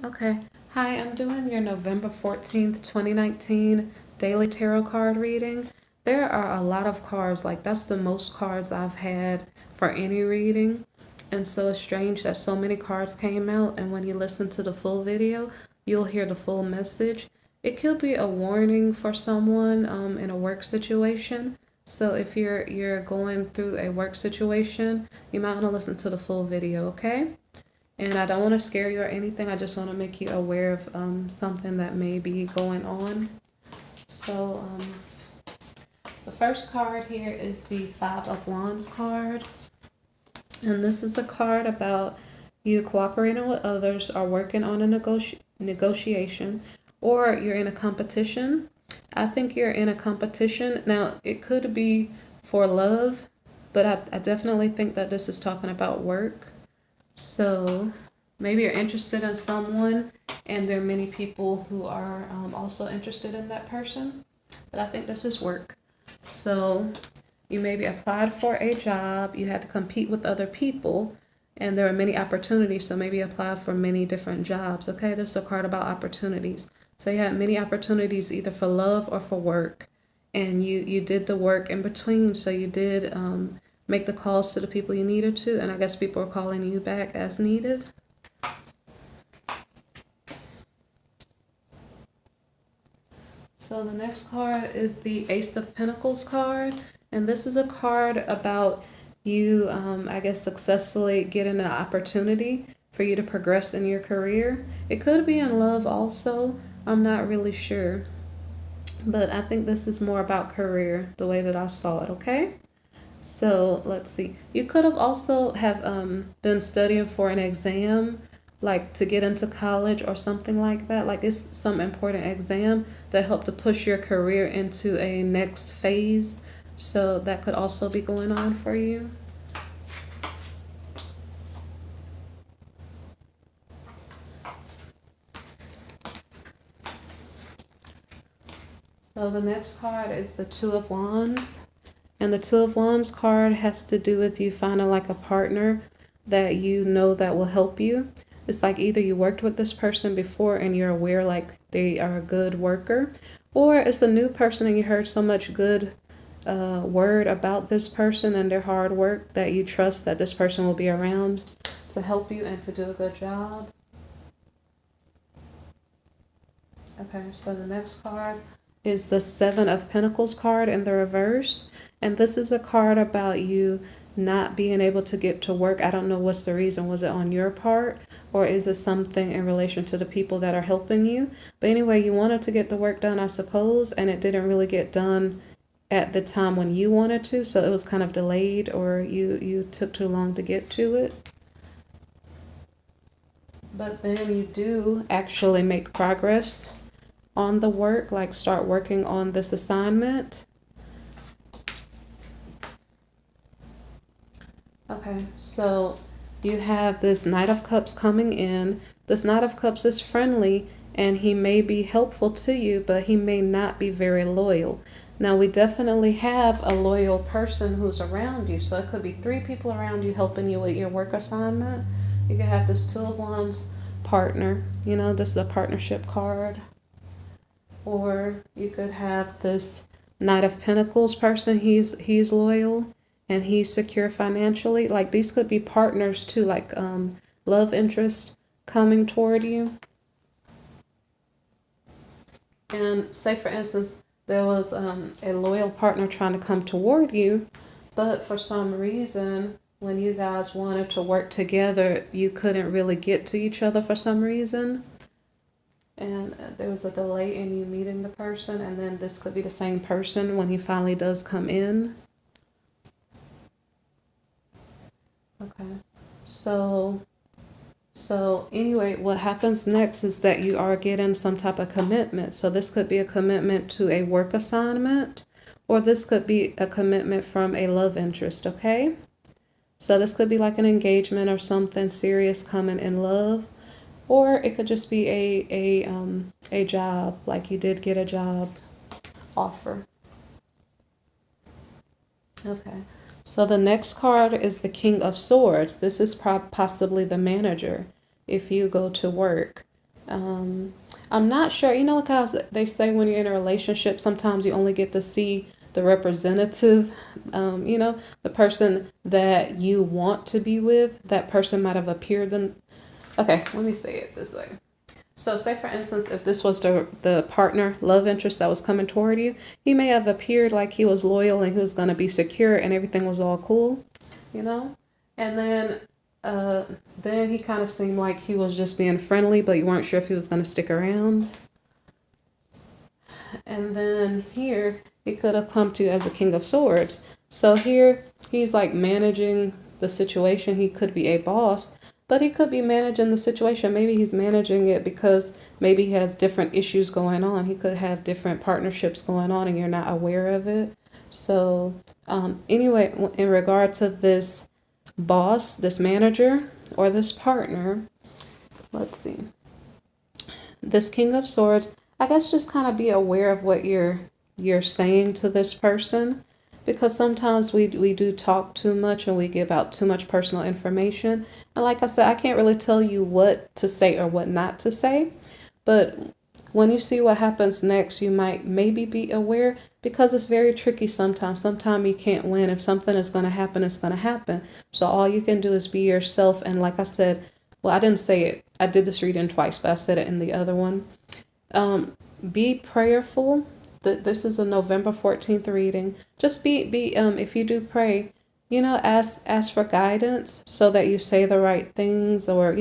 Okay. Hi, I'm doing your November 14th, 2019 daily tarot card reading. There are a lot of cards, like that's the most cards I've had for any reading. And so it's strange that so many cards came out, and when you listen to the full video, you'll hear the full message. It could be a warning for someone in a work situation. So if you're going through a work situation, you might want to listen to the full video, okay? And I don't want to scare you or anything. I just want to make you aware of something that may be going on. So, the first card here is the Five of Wands card. And this is a card about you cooperating with others or working on a negotiation, or you're in a competition. I think you're in a competition. Now, it could be for love, but I definitely think that this is talking about work. So maybe you're interested in someone, and there are many people who are also interested in that person. But I think this is work. So you maybe applied for a job, you had to compete with other people, and there are many opportunities. So maybe you applied for many different jobs. Okay, there's a card about opportunities. So you had many opportunities either for love or for work, and you did the work in between. So you did make the calls to the people you needed to, and I guess people are calling you back as needed. So the next card is the Ace of Pentacles card, and this is a card about you, I guess, successfully getting an opportunity for you to progress in your career. It could be in love also. I'm not really sure, but I think this is more about career, the way that I saw it. Okay. So let's see. You could have also have been studying for an exam, like to get into college or something like that. Like it's some important exam that helped to push your career into a next phase. So that could also be going on for you. So the next card is the Two of Wands. And the Two of Wands card has to do with you finding like a partner that you know that will help you. It's like either you worked with this person before and you're aware like they are a good worker, or it's a new person and you heard so much good word about this person and their hard work that you trust that this person will be around to help you and to do a good job. Okay, so the next card is the Seven of Pentacles card in the reverse. And this is a card about you not being able to get to work. I don't know what's the reason. Was it on your part, or is it something in relation to the people that are helping you? But anyway, you wanted to get the work done, I suppose, and it didn't really get done at the time when you wanted to. So it was kind of delayed, or you took too long to get to it. But then you do actually make progress on the work, like start working on this assignment. Okay, so you have this Knight of Cups coming in. This Knight of Cups is friendly and he may be helpful to you, but he may not be very loyal. Now, we definitely have a loyal person who's around you. So it could be three people around you helping you with your work assignment. You could have this Two of Wands partner. You know, this is a partnership card. Or you could have this Knight of Pentacles person. He's loyal and he's secure financially. Like these could be partners too, like love interest coming toward you. And say for instance, there was a loyal partner trying to come toward you, but for some reason, when you guys wanted to work together, you couldn't really get to each other for some reason. And there was a delay in you meeting the person, and then this could be the same person when he finally does come in. Okay, so anyway, what happens next is that you are getting some type of commitment. So this could be a commitment to a work assignment, or this could be a commitment from a love interest. Okay, so this could be like an engagement or something serious coming in love. Or it could just be a job, like you did get a job offer. Okay. So the next card is the King of Swords. This is possibly the manager if you go to work. I'm not sure. You know, like how they say when you're in a relationship, sometimes you only get to see the representative, the person that you want to be with. That person might have appeared them. Okay, let me say it this way. So, say for instance, if this was the partner, love interest that was coming toward you, he may have appeared like he was loyal and he was going to be secure and everything was all cool, you know? And uh, then he kind of seemed like he was just being friendly, but you weren't sure if he was going to stick around. And then here, he could have come to you as a King of Swords. So here, he's like managing the situation. He could be a boss, but he could be managing the situation. Maybe he's managing it because maybe he has different issues going on. He could have different partnerships going on and you're not aware of it. So, anyway, in regard to this boss, this manager, or this partner, let's see. This King of Swords, I guess just kind of be aware of what you're saying to this person because sometimes we do talk too much and we give out too much personal information. And like I said, I can't really tell you what to say or what not to say, but when you see what happens next, you might maybe be aware because it's very tricky sometimes. Sometimes you can't win. If something is going to happen, it's going to happen. So all you can do is be yourself. And like I said, well, I didn't say it. I did this reading twice, but I said it in the other one. Be prayerful. This is a November 14th reading. Just be if you do pray, ask for guidance so that you say the right things, or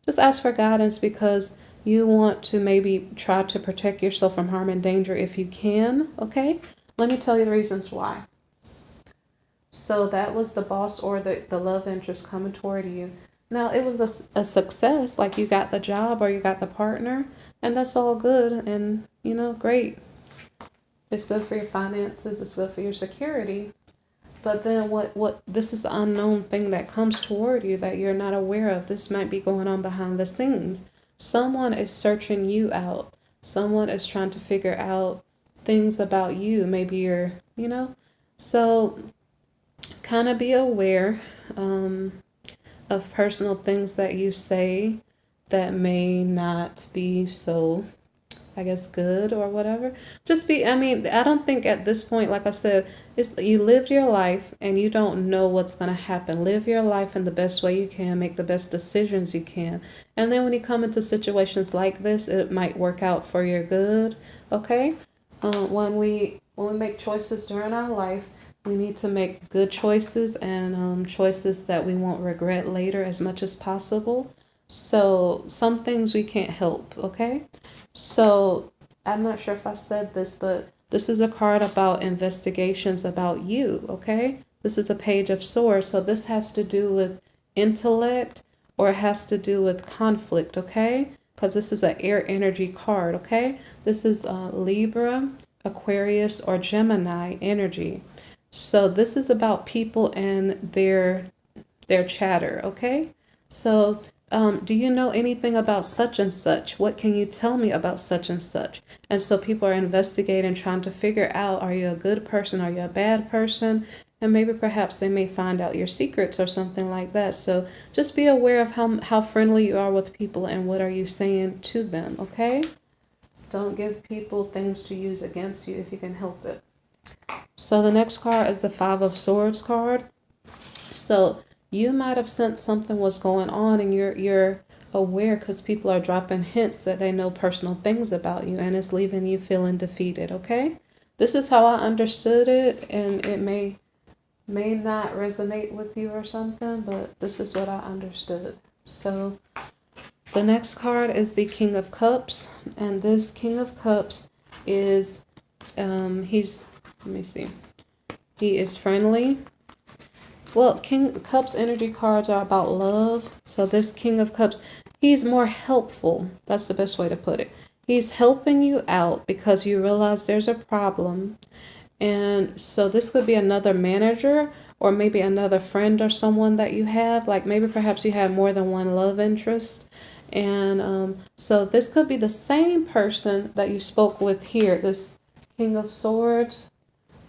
just ask for guidance because you want to maybe try to protect yourself from harm and danger if you can. Okay, let me tell you the reasons why. So that was the boss or the love interest coming toward you. Now it was a success, like you got the job or you got the partner, and that's all good and great. It's good for your finances, it's good for your security. But then what this is the unknown thing that comes toward you that you're not aware of. This might be going on behind the scenes. Someone is searching you out. Someone is trying to figure out things about you. Maybe so kind of be aware of personal things that you say that may not be so, I guess, good or whatever. I don't think at this point, like I said, you lived your life and you don't know what's going to happen. Live your life in the best way you can, make the best decisions you can. And then when you come into situations like this, it might work out for your good, okay? When we make choices during our life, we need to make good choices and choices that we won't regret later as much as possible. So some things we can't help, okay? So I'm not sure if I said this, but this is a card about investigations about you, okay? This is a Page of Swords, so this has to do with intellect or it has to do with conflict, okay? Because this is an air energy card, okay? This is Libra, Aquarius, or Gemini energy. So this is about people and their chatter, okay? So do you know anything about such and such? What can you tell me about such and such? And so people are investigating, trying to figure out, are you a good person? Are you a bad person? And maybe perhaps they may find out your secrets or something like that. So just be aware of how friendly you are with people and what are you saying to them, okay? Don't give people things to use against you if you can help it. So the next card is the Five of Swords card. So you might have sensed something was going on and you're aware because people are dropping hints that they know personal things about you and it's leaving you feeling defeated, okay? This is how I understood it, and it may not resonate with you or something, but this is what I understood. So the next card is the King of Cups, and this King of Cups is let me see. He is friendly. Well, King Cups energy cards are about love. So this King of Cups, he's more helpful. That's the best way to put it. He's helping you out because you realize there's a problem. And so this could be another manager or maybe another friend or someone that you have. Like maybe perhaps you have more than one love interest. And so this could be the same person that you spoke with here, this King of Swords.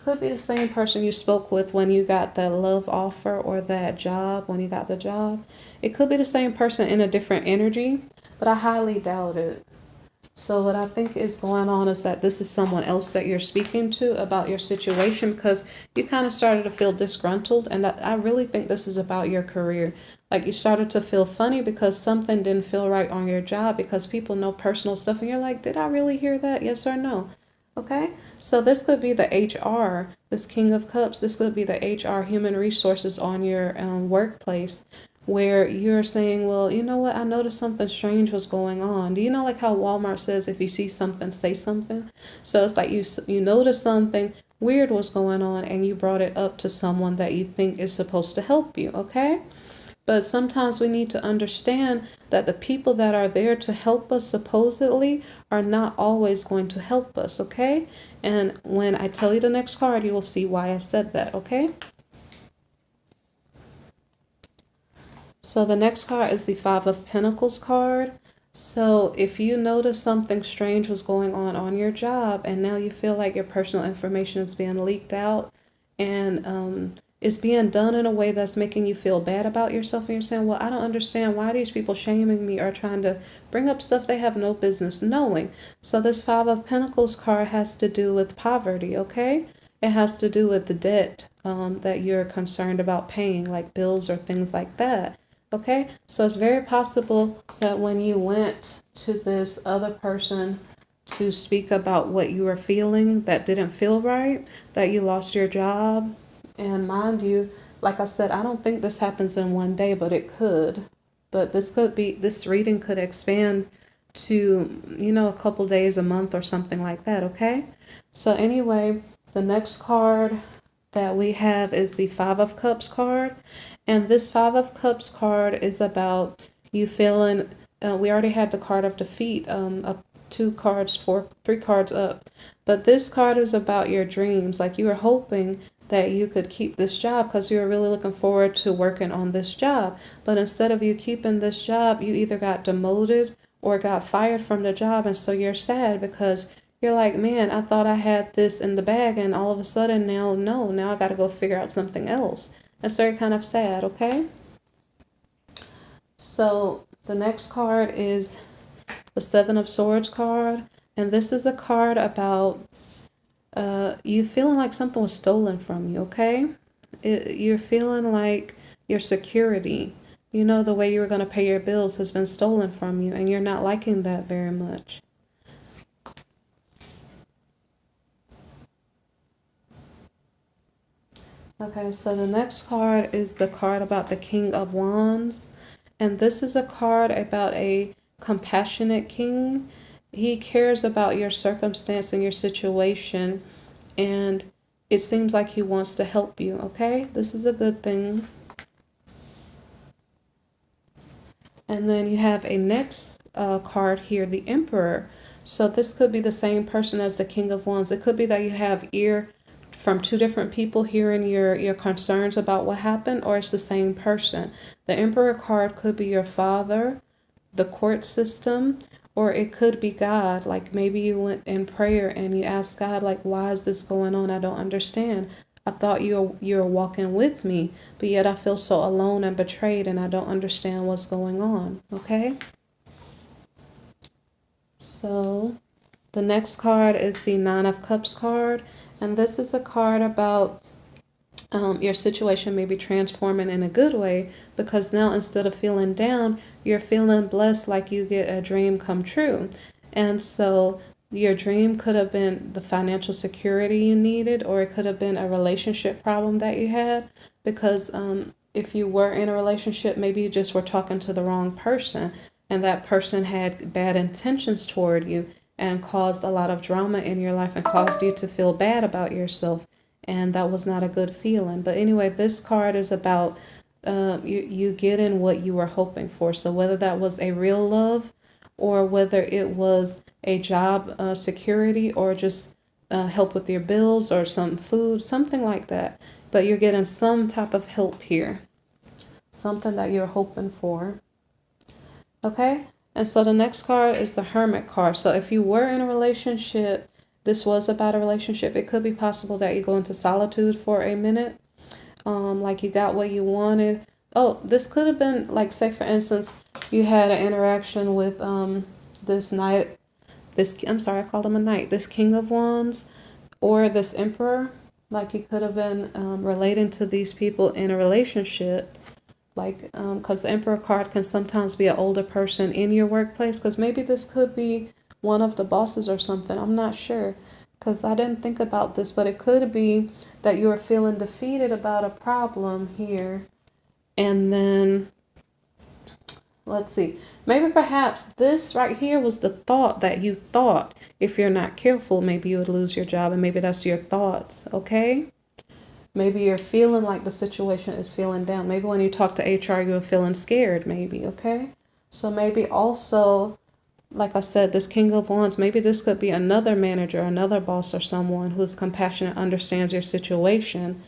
Could be the same person you spoke with when you got that love offer or that job, when you got the job. It could be the same person in a different energy. but I highly doubt it. So what I think is going on is that this is someone else that you're speaking to about your situation, because you kind of started to feel disgruntled, and I really think this is about your career. Like, you started to feel funny because something didn't feel right on your job, because people know personal stuff and you're like, did I really hear that? Yes or no? Okay, so this could be the HR, this King of Cups. This could be the HR, human resources on your workplace, where you're saying, well, you know what, I noticed something strange was going on. Do you know, like how Walmart says, if you see something, say something? So it's like you notice something weird was going on and you brought it up to someone that you think is supposed to help you, okay? But sometimes we need to understand that the people that are there to help us supposedly are not always going to help us, okay? And when I tell you the next card, you will see why I said that, okay? So the next card is the Five of Pentacles card. So if you notice something strange was going on your job, and now you feel like your personal information is being leaked out, and it's being done in a way that's making you feel bad about yourself, and you're saying, well, I don't understand why these people shaming me or trying to bring up stuff they have no business knowing. So this Five of Pentacles card has to do with poverty, okay? It has to do with the debt that you're concerned about paying, like bills or things like that. Okay, so it's very possible that when you went to this other person to speak about what you were feeling that didn't feel right, that you lost your job. And mind you, like I said, I don't think this happens in one day, but it could. But this reading could expand to, a couple days, a month, or something like that, okay? So anyway, the next card that we have is the Five of Cups card. And this Five of Cups card is about you feeling, we already had the card of defeat, three cards up. But this card is about your dreams. Like, you were hoping that you could keep this job because you were really looking forward to working on this job. But instead of you keeping this job, you either got demoted or got fired from the job. And so you're sad because you're like, man, I thought I had this in the bag, and all of a sudden now I got to go figure out something else. And so you're kind of sad, okay? So the next card is the Seven of Swords card. And this is a card about you feeling like something was stolen from you, okay? You're feeling like your security, the way you were going to pay your bills has been stolen from you, and you're not liking that very much. Okay, so the next card is the card about the King of Wands. And this is a card about a compassionate king. He cares about your circumstance and your situation, and it seems like he wants to help you, okay? This is a good thing. And then you have a next card here, the Emperor. So this could be the same person as the King of Wands. It could be that you have ear from two different people hearing your concerns about what happened, or it's the same person. The Emperor card could be your father, the court system, or it could be God. Like, maybe you went in prayer and you asked God, like, why is this going on? I don't understand. I thought you were walking with me, but yet I feel so alone and betrayed, and I don't understand what's going on, okay? So the next card is the Nine of Cups card, and this is a card about your situation may be transforming in a good way, because now instead of feeling down, you're feeling blessed, like you get a dream come true. And so your dream could have been the financial security you needed, or it could have been a relationship problem that you had, because if you were in a relationship, maybe you just were talking to the wrong person, and that person had bad intentions toward you and caused a lot of drama in your life and caused you to feel bad about yourself. And that was not a good feeling. But anyway, this card is about you getting what you were hoping for. So whether that was a real love, or whether it was a job security, or just help with your bills, or some food, something like that. But you're getting some type of help here, something that you're hoping for. Okay, and so the next card is the Hermit card. So if you were in a relationship, this was about a relationship, it could be possible that you go into solitude for a minute, like you got what you wanted, Oh, this could have been like, say for instance, you had an interaction with this knight, this, I'm sorry, I called him a knight, this King of Wands, or this Emperor. Like, you could have been relating to these people in a relationship. Like, because the Emperor card can sometimes be an older person in your workplace, because maybe this could be one of the bosses or something. I'm not sure, because I didn't think about this, but it could be that you are feeling defeated about a problem here. And then, let's see, maybe perhaps this right here was the thought that you thought if you're not careful, maybe you would lose your job, and maybe that's your thoughts, okay? Maybe you're feeling like the situation is feeling down. Maybe when you talk to HR, you're feeling scared, maybe, okay? So maybe also, like I said, this King of Wands, maybe this could be another manager, another boss, or someone who's compassionate, understands your situation.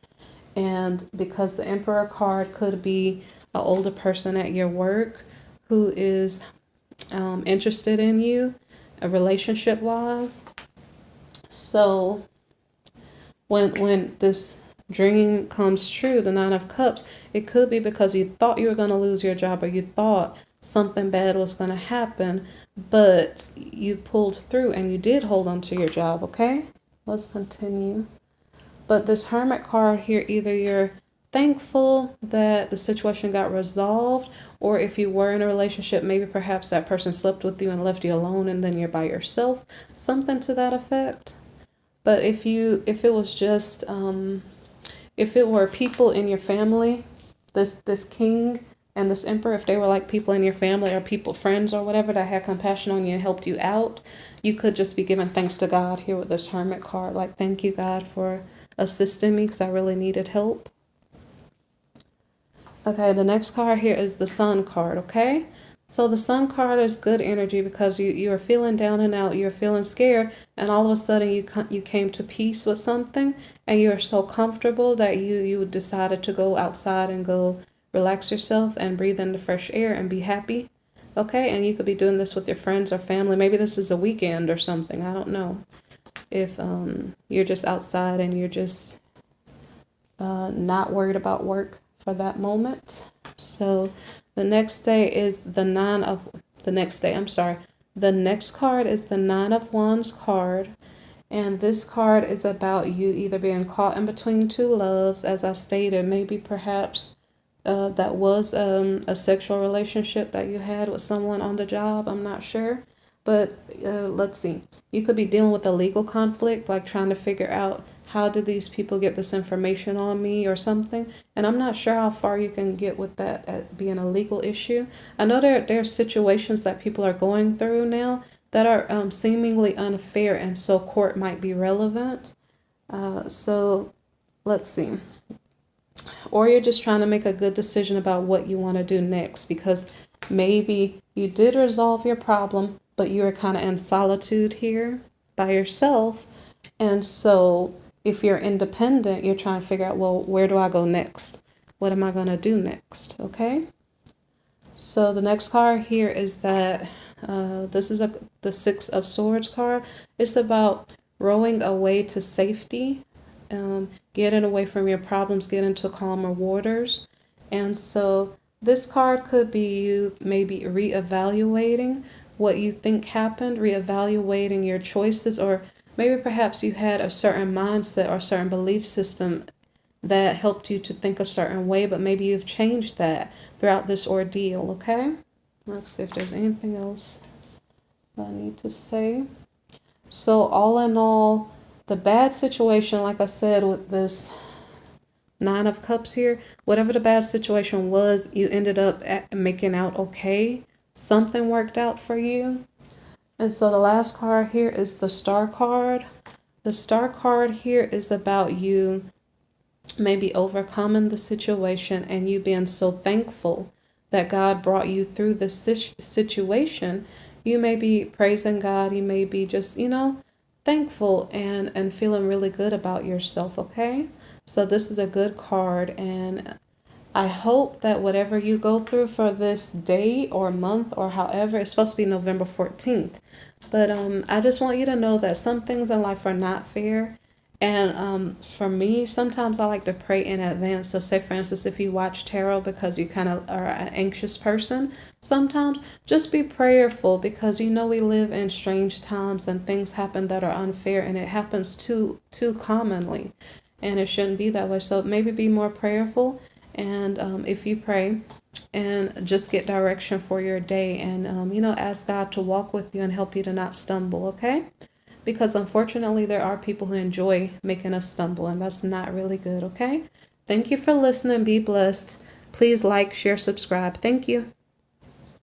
And because the Emperor card could be an older person at your work who is interested in you, relationship wise. So when this dream comes true, the Nine of Cups, it could be because you thought you were going to lose your job, or you thought something bad was going to happen, but you pulled through and you did hold on to your job, okay? Let's continue. But this Hermit card here, either you're thankful that the situation got resolved, or if you were in a relationship, maybe perhaps that person slept with you and left you alone and then you're by yourself, something to that effect. But if it was just if it were people in your family, this king and this emperor, if they were like people in your family or people, friends or whatever, that had compassion on you and helped you out, you could just be giving thanks to God here with this Hermit card. Like, thank you, God, for assisting me because I really needed help. Okay, the next card here is the Sun card, okay? So the Sun card is good energy because you are feeling down and out, you're feeling scared, and all of a sudden you came to peace with something, and you are so comfortable that you decided to go outside and go relax yourself and breathe in the fresh air and be happy. Okay, and you could be doing this with your friends or family. Maybe this is a weekend or something. I don't know. If you're just outside and you're just not worried about work for that moment. So the next day is the the next card is the Nine of Wands card. And this card is about you either being caught in between two loves, as I stated, maybe perhaps that was a sexual relationship that you had with someone on the job. I'm not sure. But let's see. You could be dealing with a legal conflict, like trying to figure out how did these people get this information on me or something. And I'm not sure how far you can get with that at being a legal issue. I know there are situations that people are going through now that are seemingly unfair, and so court might be relevant. So let's see. Or you're just trying to make a good decision about what you want to do next, because maybe you did resolve your problem, but you are kind of in solitude here by yourself. And so if you're independent, you're trying to figure out, well, where do I go next? What am I going to do next? Okay. So the next card here is that this is the Six of Swords card. It's about rowing away to safety, getting away from your problems, get into calmer waters. And so this card could be you maybe reevaluating what you think happened, reevaluating your choices, or maybe perhaps you had a certain mindset or certain belief system that helped you to think a certain way, but maybe you've changed that throughout this ordeal, okay? Let's see if there's anything else I need to say. So all in all, the bad situation, like I said, with this Nine of Cups here, whatever the bad situation was, you ended up making out okay. Something worked out for you. And so the last card here is the Star card. The Star card here is about you maybe overcoming the situation and you being so thankful that God brought you through this situation. You may be praising God. You may be just, thankful and feeling really good about yourself, okay? So this is a good card, and I hope that whatever you go through for this day or month or however, it's supposed to be November 14th. But I just want you to know that some things in life are not fair, And for me, sometimes I like to pray in advance. So, say for instance, if you watch tarot because you kind of are an anxious person, sometimes just be prayerful because you know we live in strange times and things happen that are unfair, and it happens too commonly, and it shouldn't be that way. So maybe be more prayerful, and if you pray, and just get direction for your day, and ask God to walk with you and help you to not stumble. Okay. Because unfortunately, there are people who enjoy making us stumble, and that's not really good, okay? Thank you for listening. Be blessed. Please like, share, subscribe. Thank you.